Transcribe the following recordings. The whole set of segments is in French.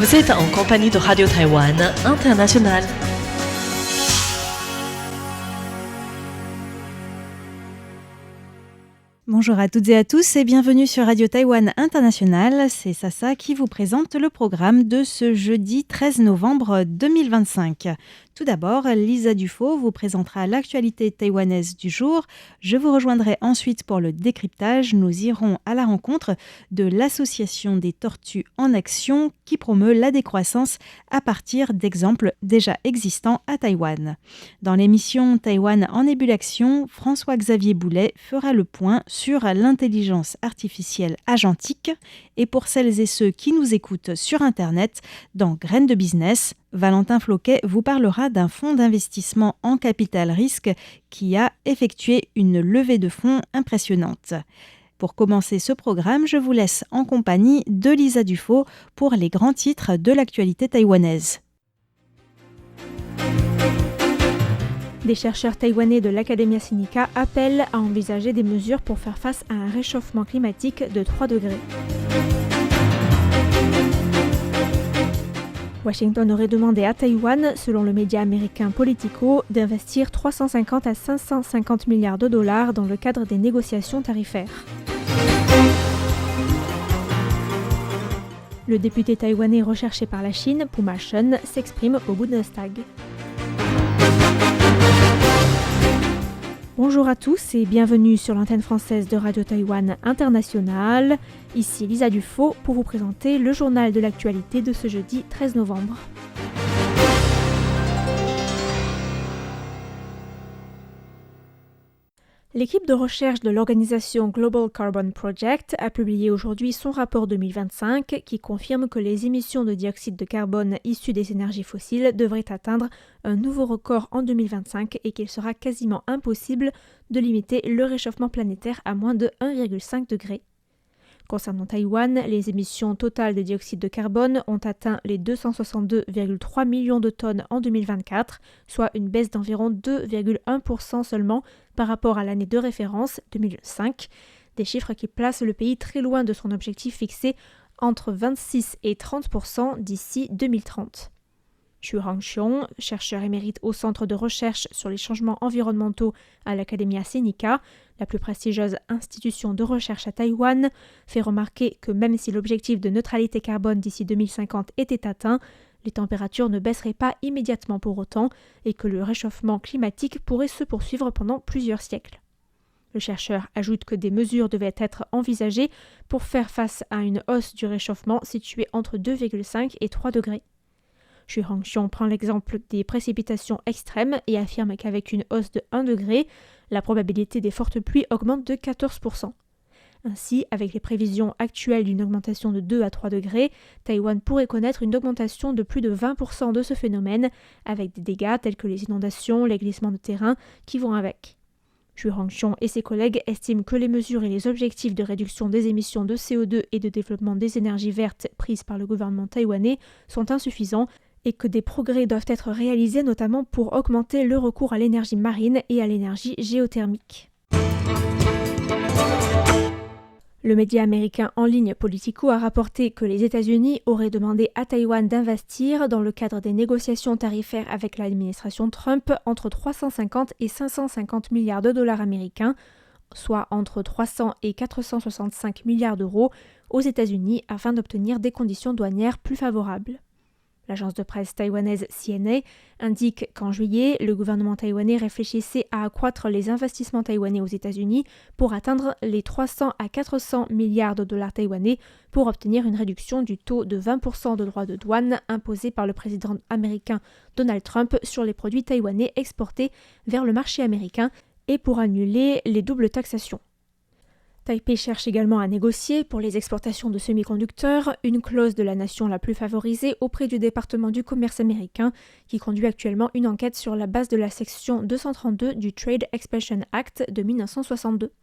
Vous êtes en compagnie de Radio Taïwan International. Bonjour à toutes et à tous et bienvenue sur Radio Taïwan International. C'est Sasa qui vous présente le programme de ce jeudi 13 novembre 2025. Tout d'abord, Lisa Dufaux vous présentera l'actualité taïwanaise du jour. Je vous rejoindrai ensuite pour le décryptage. Nous irons à la rencontre de l'Association des tortues en action qui promeut la décroissance à partir d'exemples déjà existants à Taïwan. Dans l'émission Taïwan en ébullition, François-Xavier Boulet fera le point sur l'intelligence artificielle agentique. Et pour celles et ceux qui nous écoutent sur Internet, dans Graines de Business, Valentin Floquet vous parlera d'un fonds d'investissement en capital risque qui a effectué une levée de fonds impressionnante. Pour commencer ce programme, je vous laisse en compagnie de Lisa Dufaux pour les grands titres de l'actualité taïwanaise. Des chercheurs taïwanais de l'Academia Sinica appellent à envisager des mesures pour faire face à un réchauffement climatique de 3 degrés. Washington aurait demandé à Taïwan, selon le média américain Politico, d'investir 350 à 550 milliards de dollars dans le cadre des négociations tarifaires. Le député taïwanais recherché par la Chine, Puma Shen, s'exprime au Bundestag. Bonjour à tous et bienvenue sur l'antenne française de Radio Taïwan International. Ici Lisa Dufaux pour vous présenter le journal de l'actualité de ce jeudi 13 novembre. L'équipe de recherche de l'organisation Global Carbon Project a publié aujourd'hui son rapport 2025 qui confirme que les émissions de dioxyde de carbone issues des énergies fossiles devraient atteindre un nouveau record en 2025 et qu'il sera quasiment impossible de limiter le réchauffement planétaire à moins de 1,5 degré. Concernant Taïwan, les émissions totales de dioxyde de carbone ont atteint les 262,3 millions de tonnes en 2024, soit une baisse d'environ 2,1% seulement par rapport à l'année de référence 2005, des chiffres qui placent le pays très loin de son objectif fixé entre 26 et 30% d'ici 2030. Xu Hangxiong, chercheur émérite au Centre de recherche sur les changements environnementaux à l'Academia Sinica, la plus prestigieuse institution de recherche à Taïwan, fait remarquer que même si l'objectif de neutralité carbone d'ici 2050 était atteint, les températures ne baisseraient pas immédiatement pour autant et que le réchauffement climatique pourrait se poursuivre pendant plusieurs siècles. Le chercheur ajoute que des mesures devaient être envisagées pour faire face à une hausse du réchauffement située entre 2,5 et 3 degrés. Xu Hangxiong prend l'exemple des précipitations extrêmes et affirme qu'avec une hausse de 1 degré, la probabilité des fortes pluies augmente de 14%. Ainsi, avec les prévisions actuelles d'une augmentation de 2 à 3 degrés, Taïwan pourrait connaître une augmentation de plus de 20% de ce phénomène, avec des dégâts tels que les inondations, les glissements de terrain qui vont avec. Xu Hangxiong et ses collègues estiment que les mesures et les objectifs de réduction des émissions de CO2 et de développement des énergies vertes prises par le gouvernement taïwanais sont insuffisants et que des progrès doivent être réalisés notamment pour augmenter le recours à l'énergie marine et à l'énergie géothermique. Le média américain en ligne Politico a rapporté que les États-Unis auraient demandé à Taïwan d'investir dans le cadre des négociations tarifaires avec l'administration Trump entre 350 et 550 milliards de dollars américains, soit entre 300 et 465 milliards d'euros aux États-Unis afin d'obtenir des conditions douanières plus favorables. L'agence de presse taïwanaise CNA indique qu'en juillet, le gouvernement taïwanais réfléchissait à accroître les investissements taïwanais aux États-Unis pour atteindre les 300 à 400 milliards de dollars taïwanais pour obtenir une réduction du taux de 20% de droits de douane imposé par le président américain Donald Trump sur les produits taïwanais exportés vers le marché américain et pour annuler les doubles taxations. Taipei cherche également à négocier, pour les exportations de semi-conducteurs, une clause de la nation la plus favorisée auprès du département du commerce américain, qui conduit actuellement une enquête sur la base de la section 232 du Trade Expansion Act de 1962.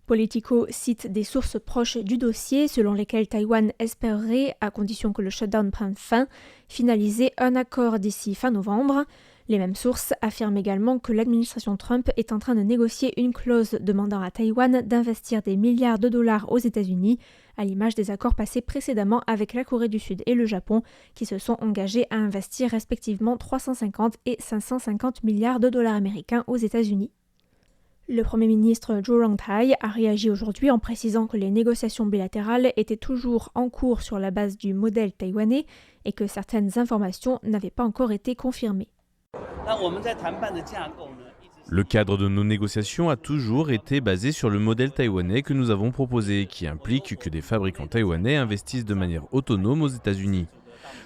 Politico cite des sources proches du dossier selon lesquelles Taïwan espérerait, à condition que le shutdown prenne fin, finaliser un accord d'ici fin novembre. Les mêmes sources affirment également que l'administration Trump est en train de négocier une clause demandant à Taïwan d'investir des milliards de dollars aux États-Unis, à l'image des accords passés précédemment avec la Corée du Sud et le Japon, qui se sont engagés à investir respectivement 350 et 550 milliards de dollars américains aux États-Unis. Le Premier ministre Zhou Rongtai a réagi aujourd'hui en précisant que les négociations bilatérales étaient toujours en cours sur la base du modèle taïwanais et que certaines informations n'avaient pas encore été confirmées. Le cadre de nos négociations a toujours été basé sur le modèle taïwanais que nous avons proposé, qui implique que des fabricants taïwanais investissent de manière autonome aux États-Unis.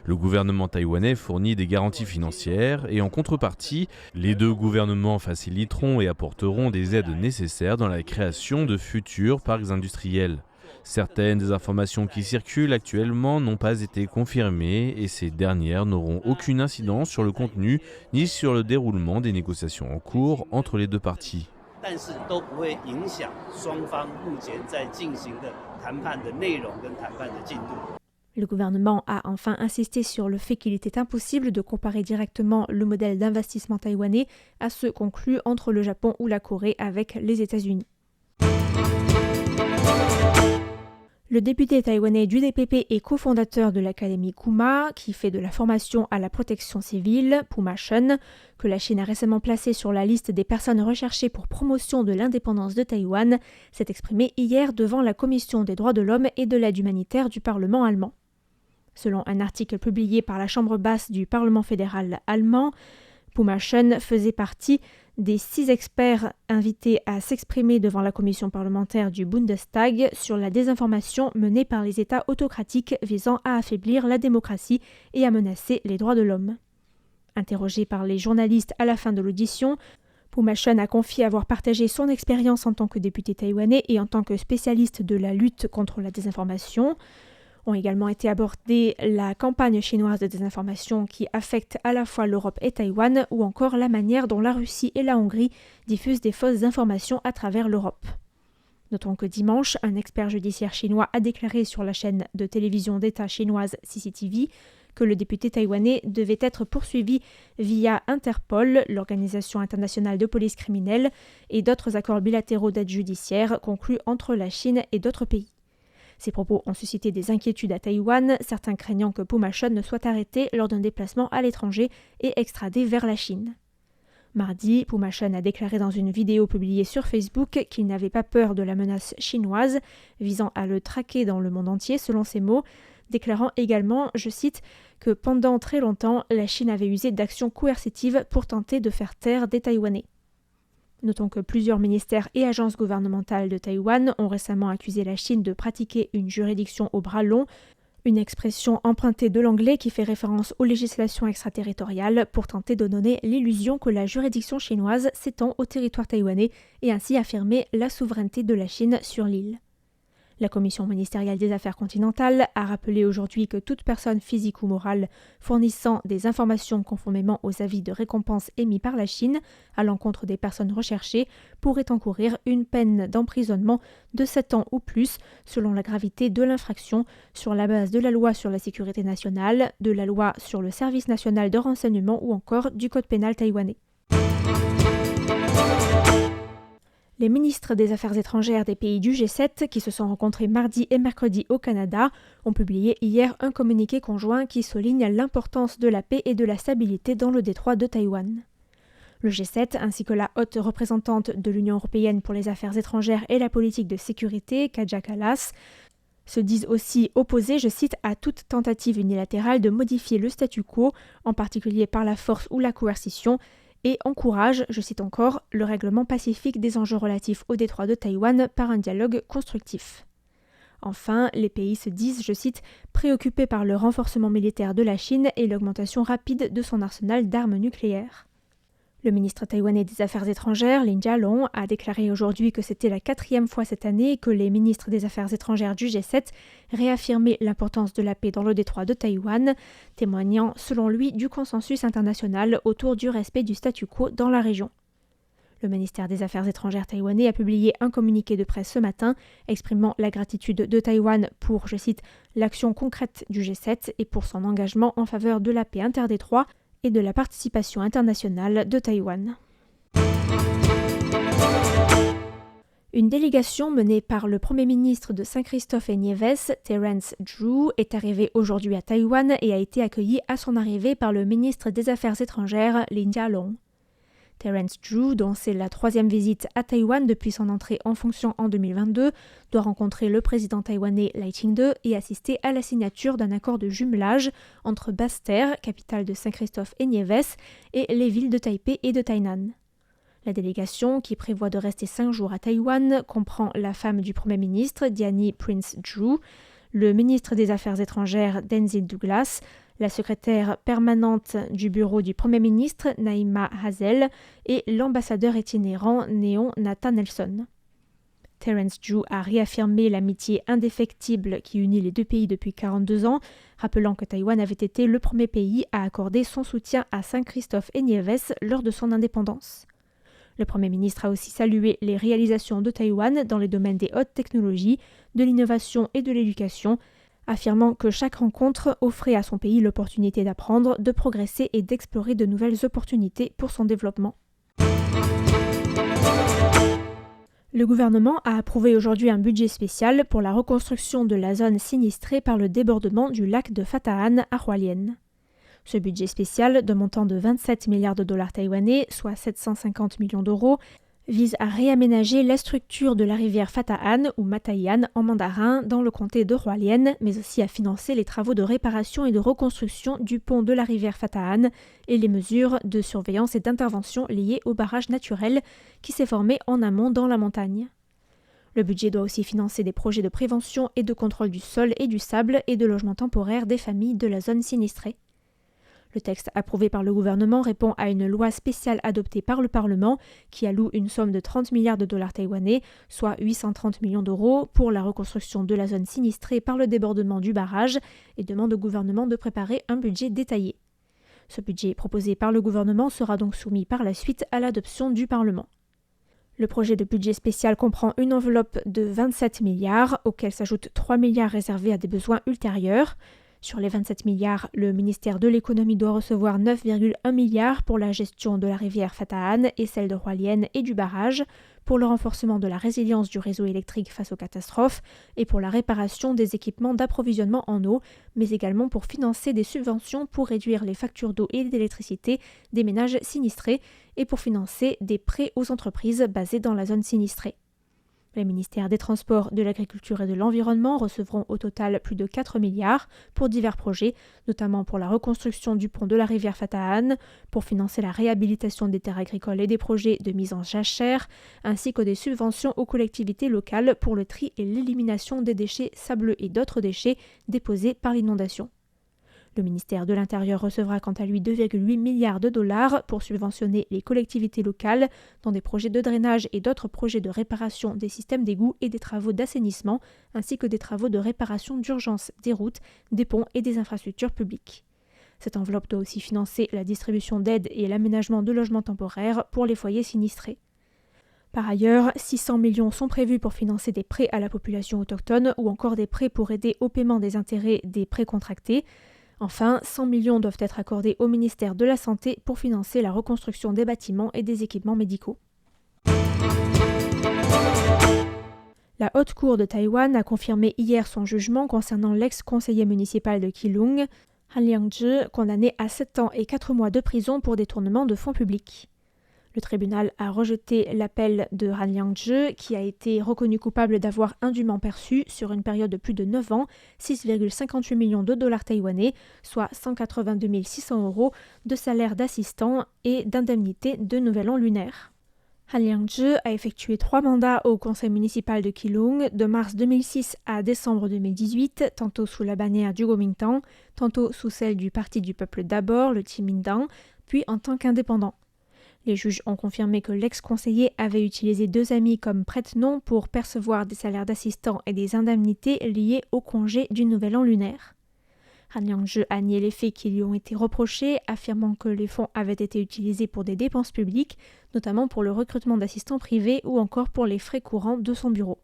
Le gouvernement taïwanais fournit des garanties financières et en contrepartie, les deux gouvernements faciliteront et apporteront des aides nécessaires dans la création de futurs parcs industriels. Certaines des informations qui circulent actuellement n'ont pas été confirmées et ces dernières n'auront aucune incidence sur le contenu ni sur le déroulement des négociations en cours entre les deux parties. Le gouvernement a enfin insisté sur le fait qu'il était impossible de comparer directement le modèle d'investissement taïwanais à ceux conclus entre le Japon ou la Corée avec les États-Unis. Le député taïwanais du DPP et cofondateur de l'Académie Kuma, qui fait de la formation à la protection civile, Puma Shen, que la Chine a récemment placé sur la liste des personnes recherchées pour promotion de l'indépendance de Taïwan, s'est exprimé hier devant la Commission des droits de l'homme et de l'aide humanitaire du Parlement allemand. Selon un article publié par la Chambre basse du Parlement fédéral allemand, Puma Shen faisait partie des 6 experts invités à s'exprimer devant la commission parlementaire du Bundestag sur la désinformation menée par les États autocratiques visant à affaiblir la démocratie et à menacer les droits de l'homme. Interrogé par les journalistes à la fin de l'audition, Puma Shen a confié avoir partagé son expérience en tant que député taïwanais et en tant que spécialiste de la lutte contre la désinformation. Ont également été abordées la campagne chinoise de désinformation qui affecte à la fois l'Europe et Taïwan, ou encore la manière dont la Russie et la Hongrie diffusent des fausses informations à travers l'Europe. Notons que dimanche, un expert judiciaire chinois a déclaré sur la chaîne de télévision d'État chinoise CCTV que le député taïwanais devait être poursuivi via Interpol, l'Organisation internationale de police criminelle, et d'autres accords bilatéraux d'aide judiciaire conclus entre la Chine et d'autres pays. Ces propos ont suscité des inquiétudes à Taïwan, certains craignant que Puma Shen ne soit arrêté lors d'un déplacement à l'étranger et extradé vers la Chine. Mardi, Puma Shen a déclaré dans une vidéo publiée sur Facebook qu'il n'avait pas peur de la menace chinoise visant à le traquer dans le monde entier, selon ses mots, déclarant également, je cite, que pendant très longtemps, la Chine avait usé d'actions coercitives pour tenter de faire taire des Taïwanais. Notons que plusieurs ministères et agences gouvernementales de Taïwan ont récemment accusé la Chine de pratiquer une juridiction au bras long, une expression empruntée de l'anglais qui fait référence aux législations extraterritoriales pour tenter de donner l'illusion que la juridiction chinoise s'étend au territoire taïwanais et ainsi affirmer la souveraineté de la Chine sur l'île. La Commission ministérielle des Affaires continentales a rappelé aujourd'hui que toute personne physique ou morale fournissant des informations conformément aux avis de récompense émis par la Chine à l'encontre des personnes recherchées pourrait encourir une peine d'emprisonnement de 7 ans ou plus selon la gravité de l'infraction sur la base de la loi sur la sécurité nationale, de la loi sur le service national de renseignement ou encore du code pénal taïwanais. Les ministres des Affaires étrangères des pays du G7, qui se sont rencontrés mardi et mercredi au Canada, ont publié hier un communiqué conjoint qui souligne l'importance de la paix et de la stabilité dans le détroit de Taïwan. Le G7, ainsi que la haute représentante de l'Union européenne pour les affaires étrangères et la politique de sécurité, Kaja Kallas, se disent aussi opposés, je cite, à toute tentative unilatérale de modifier le statu quo, en particulier par la force ou la coercition, et encourage, je cite encore, le règlement pacifique des enjeux relatifs au détroit de Taïwan par un dialogue constructif. Enfin, les pays se disent, je cite, préoccupés par le renforcement militaire de la Chine et l'augmentation rapide de son arsenal d'armes nucléaires. Le ministre taïwanais des Affaires étrangères, Lin Jialong, a déclaré aujourd'hui que c'était la 4e fois cette année que les ministres des Affaires étrangères du G7 réaffirmaient l'importance de la paix dans le détroit de Taïwan, témoignant selon lui du consensus international autour du respect du statu quo dans la région. Le ministère des Affaires étrangères taïwanais a publié un communiqué de presse ce matin exprimant la gratitude de Taïwan pour, je cite, l'action concrète du G7 et pour son engagement en faveur de la paix interdétroit, et de la participation internationale de Taïwan. Une délégation menée par le Premier ministre de Saint-Christophe-et-Niévès, Terence Drew, est arrivée aujourd'hui à Taïwan et a été accueillie à son arrivée par le ministre des Affaires étrangères, Lin Jialong. Terence Drew, dont c'est la 3e visite à Taïwan depuis son entrée en fonction en 2022, doit rencontrer le président taïwanais Lai Ching-te et assister à la signature d'un accord de jumelage entre Basse-Terre, capitale de Saint-Christophe-et-Niévès, et les villes de Taipei et de Tainan. La délégation, qui prévoit de rester 5 jours à Taïwan, comprend la femme du Premier ministre, Diannie Prince Drew, le ministre des Affaires étrangères, Denzil Douglas, la secrétaire permanente du bureau du Premier ministre, Naïma Hazel, et l'ambassadeur itinérant Néon Nathan Nelson. Terence Drew a réaffirmé l'amitié indéfectible qui unit les deux pays depuis 42 ans, rappelant que Taïwan avait été le premier pays à accorder son soutien à Saint-Christophe-et-Niévès lors de son indépendance. Le Premier ministre a aussi salué les réalisations de Taïwan dans les domaines des hautes technologies, de l'innovation et de l'éducation, affirmant que chaque rencontre offrait à son pays l'opportunité d'apprendre, de progresser et d'explorer de nouvelles opportunités pour son développement. Le gouvernement a approuvé aujourd'hui un budget spécial pour la reconstruction de la zone sinistrée par le débordement du lac de Phatta'an à Hualien. Ce budget spécial, de montant de 27 milliards de dollars taïwanais, soit 750 millions d'euros, vise à réaménager la structure de la rivière Phatta'an, ou Matayan en mandarin, dans le comté de Hualien, mais aussi à financer les travaux de réparation et de reconstruction du pont de la rivière Phatta'an et les mesures de surveillance et d'intervention liées au barrage naturel qui s'est formé en amont dans la montagne. Le budget doit aussi financer des projets de prévention et de contrôle du sol et du sable et de logement temporaire des familles de la zone sinistrée. Le texte approuvé par le gouvernement répond à une loi spéciale adoptée par le Parlement qui alloue une somme de 30 milliards de dollars taïwanais, soit 830 millions d'euros, pour la reconstruction de la zone sinistrée par le débordement du barrage et demande au gouvernement de préparer un budget détaillé. Ce budget proposé par le gouvernement sera donc soumis par la suite à l'adoption du Parlement. Le projet de budget spécial comprend une enveloppe de 27 milliards, auquel s'ajoutent 3 milliards réservés à des besoins ultérieurs. Sur les 27 milliards, le ministère de l'économie doit recevoir 9,1 milliards pour la gestion de la rivière Phatta'an et celle de Hualien et du barrage, pour le renforcement de la résilience du réseau électrique face aux catastrophes et pour la réparation des équipements d'approvisionnement en eau, mais également pour financer des subventions pour réduire les factures d'eau et d'électricité des ménages sinistrés et pour financer des prêts aux entreprises basées dans la zone sinistrée. Les ministères des Transports, de l'Agriculture et de l'Environnement recevront au total plus de 4 milliards pour divers projets, notamment pour la reconstruction du pont de la rivière Phatta'an, pour financer la réhabilitation des terres agricoles et des projets de mise en jachère, ainsi que des subventions aux collectivités locales pour le tri et l'élimination des déchets sableux et d'autres déchets déposés par l'inondation. Le ministère de l'Intérieur recevra quant à lui 2,8 milliards de dollars pour subventionner les collectivités locales dans des projets de drainage et d'autres projets de réparation des systèmes d'égouts et des travaux d'assainissement, ainsi que des travaux de réparation d'urgence des routes, des ponts et des infrastructures publiques. Cette enveloppe doit aussi financer la distribution d'aides et l'aménagement de logements temporaires pour les foyers sinistrés. Par ailleurs, 600 millions sont prévus pour financer des prêts à la population autochtone ou encore des prêts pour aider au paiement des intérêts des prêts contractés. Enfin, 100 millions doivent être accordés au ministère de la Santé pour financer la reconstruction des bâtiments et des équipements médicaux. La Haute Cour de Taïwan a confirmé hier son jugement concernant l'ex-conseiller municipal de Keelung, Han Liang-je, condamné à 7 ans et 4 mois de prison pour détournement de fonds publics. Le tribunal a rejeté l'appel de Han Liang-je, qui a été reconnu coupable d'avoir indûment perçu, sur une période de plus de 9 ans, 6,58 millions de dollars taïwanais, soit 182 600 euros, de salaire d'assistant et d'indemnité de nouvel an lunaire. Han Liang-je a effectué 3 mandats au conseil municipal de Keelung de mars 2006 à décembre 2018, tantôt sous la bannière du Kuomintang, tantôt sous celle du Parti du peuple d'abord, le Kuomintang, puis en tant qu'indépendant. Les juges ont confirmé que l'ex-conseiller avait utilisé 2 amis comme prête-nom pour percevoir des salaires d'assistants et des indemnités liées au congé du nouvel an lunaire. Han Liang-je a nié les faits qui lui ont été reprochés, affirmant que les fonds avaient été utilisés pour des dépenses publiques, notamment pour le recrutement d'assistants privés ou encore pour les frais courants de son bureau.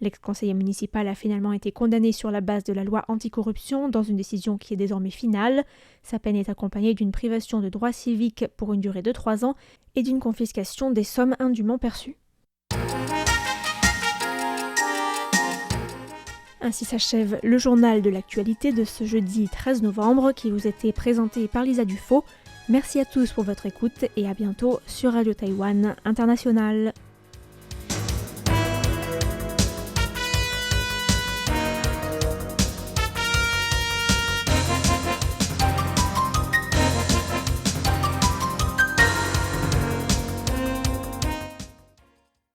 L'ex-conseiller municipal a finalement été condamné sur la base de la loi anticorruption dans une décision qui est désormais finale. Sa peine est accompagnée d'une privation de droits civiques pour une durée de 3 ans et d'une confiscation des sommes indûment perçues. Ainsi s'achève le journal de l'actualité de ce jeudi 13 novembre qui vous était présenté par Lisa Dufaux. Merci à tous pour votre écoute et à bientôt sur Radio Taïwan International.